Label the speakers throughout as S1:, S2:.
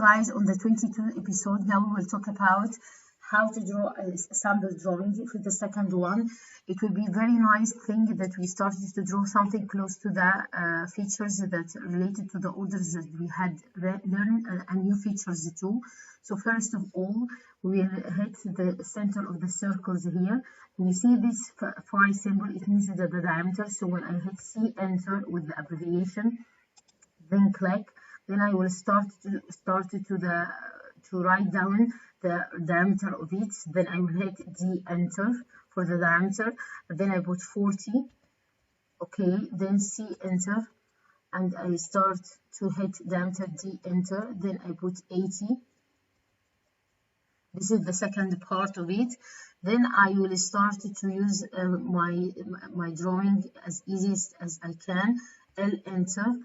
S1: guys, on the 22 episode, now we will talk about how to draw a sample drawing for the second one. It will be very nice thing that we started to draw something close to the features that related to the orders that we had learned, and new features too. So first of all, we will hit the center of the circles here. When you see this phi symbol, it means the diameter. So when I hit C, enter with the abbreviation, then click, then I will start to write down the diameter of it. Then I will hit D, enter for the diameter, then I put 40. Okay, then C, enter, and I start to hit diameter D, enter, then I put 80. This is the second part of it. Then I will start to use my drawing as easy as I can. L, enter.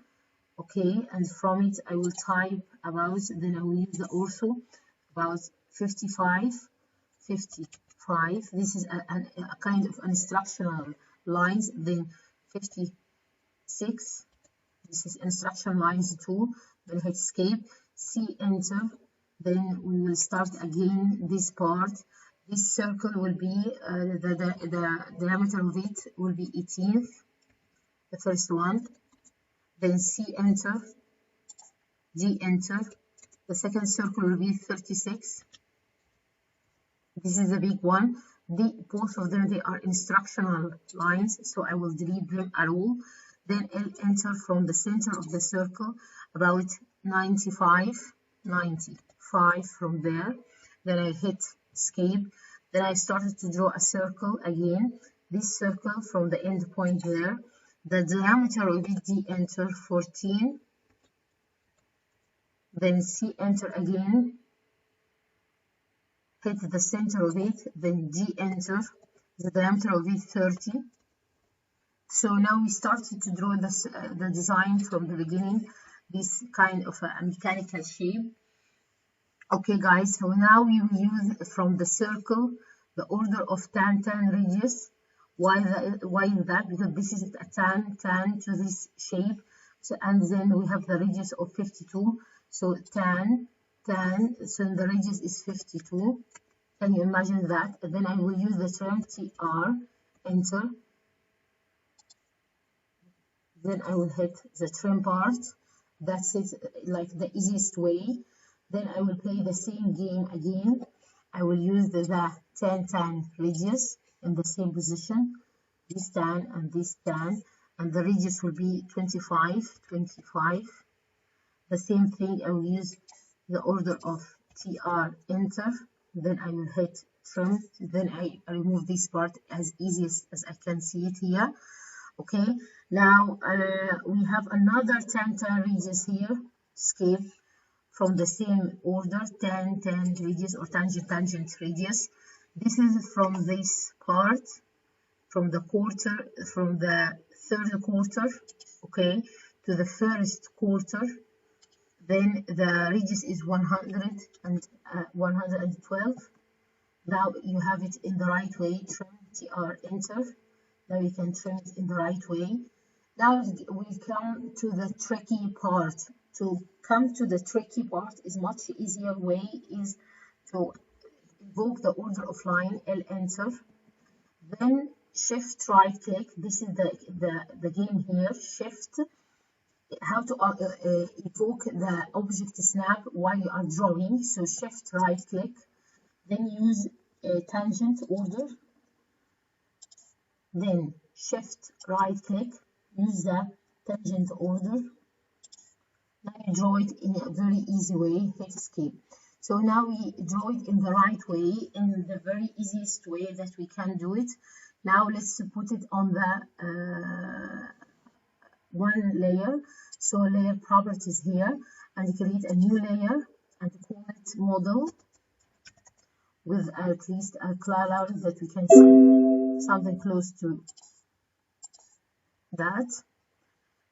S1: Okay, and from it I will type about, then I will use the ortho about 55. This is a kind of instructional lines. Then 56, this is instruction lines too. Then hit escape, C, enter. Then we will start again this part. This circle will be the diameter of it will be 18th, the first one. Then C, enter, D, enter. The second circle will be 36. This is the big one. Both of them, they are instructional lines, so I will delete them at all. Then L, enter from the center of the circle, about 95 from there. Then I hit escape. Then I started to draw a circle again. This circle from the end point there. The diameter of it, D, enter, 14. Then C, enter again. Hit the center of it, then D, enter. The diameter of it, 30. So now we started to draw this, the design from the beginning, this kind of a mechanical shape. Okay guys, so now we will use from the circle the order of tan radius. Why that? Because this is a tan to this shape. So, and then we have the radius of 52. So tan, so the radius is 52. Can you imagine that? And then I will use the trim TR, enter. Then I will hit the trim part. That's it, like the easiest way. Then I will play the same game again. I will use the tan radius in the same position, this tan and this tan, and the radius will be 25. The same thing, I will use the order of TR, enter. Then I will hit trim. Then I remove this part as easy as I can see it here. Okay, now we have another tan radius here. Escape from the same order, tan radius or tangent radius. This is from this part, from the third quarter, okay, to the first quarter. Then the radius is 112. Now you have it in the right way. Trim TR, enter. Now you can trim it in the right way. Now we come to the tricky part. To come to the tricky part is much easier way is to invoke the order of line, L, enter. Then shift right click. This is the game here. Shift, how to evoke the object snap while you are drawing. So shift right click, then use a tangent order, then shift right click, use the tangent order. Now you draw it in a very easy way, hit escape. So now we draw it in the right way, in the very easiest way that we can do it. Now let's put it on the one layer. So layer properties here, and create a new layer and call it model with at least a color that we can see something close to that.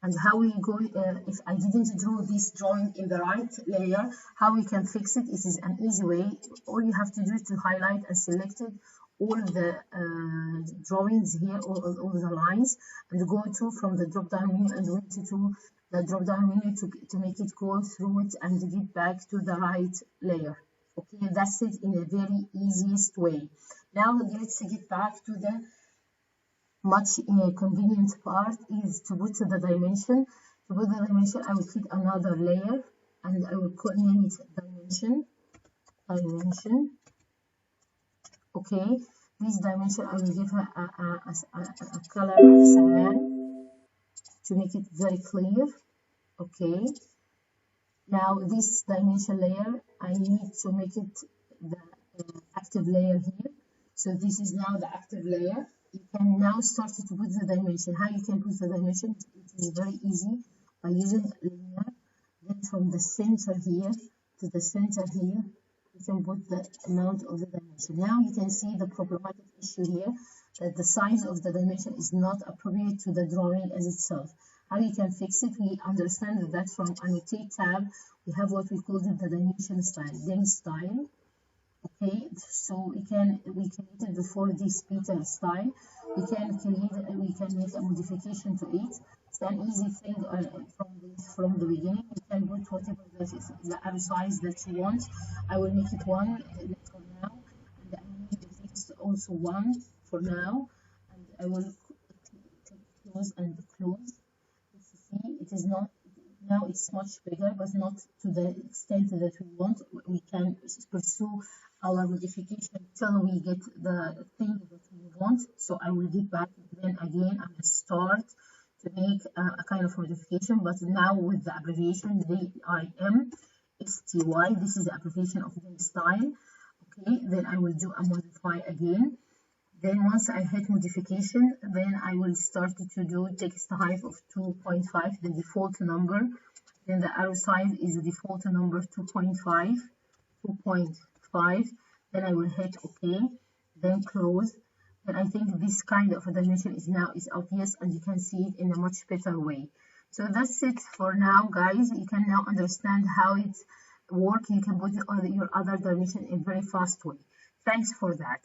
S1: And how we go, if I didn't draw this drawing in the right layer, how we can fix it? It is an easy way. All you have to do is to highlight and select it, all the drawings here, all the lines, and go to from the drop down menu and went to the drop down menu to make it go through it and get back to the right layer. Okay, that's it in a very easiest way. Now let's get back to the much convenient part is to put the dimension. To put the dimension, I will click another layer and I will name it dimension. Okay, this dimension I will give her a color of cyan to make it very clear. Okay, now this dimension layer I need to make it the active layer here. So this is now the active layer. You can now start to put the dimension. How you can put the dimension? It is very easy by using linear. Then from the center here to the center here, you can put the amount of the dimension. Now you can see the problematic issue here, that the size of the dimension is not appropriate to the drawing as itself. How you can fix it? We understand that from Annotate tab, we have what we call the dimension style, dim style. Okay, so we created before this Peter style. We can make a modification to it. It's an easy thing from the beginning. You can put whatever that is the arrow size that you want. I will make it 1 for now, and I will make the text also 1 for now, and I will close and close. As you see, it is not. Now it's much bigger, but not to the extent that we want. We can pursue our modification till we get the thing that we want. So I will get back then again and start to make a kind of modification, but now with the abbreviation DIMSTY. This is the abbreviation of the style. Okay, then I will do a modify again. Then once I hit modification, then I will start to do text height of 2.5, the default number. Then the arrow size is the default number 2.5. Then I will hit OK. Then close. And I think this kind of a dimension is obvious, and you can see it in a much better way. So that's it for now, guys. You can now understand how it works. You can put your other dimension in a very fast way. Thanks for that.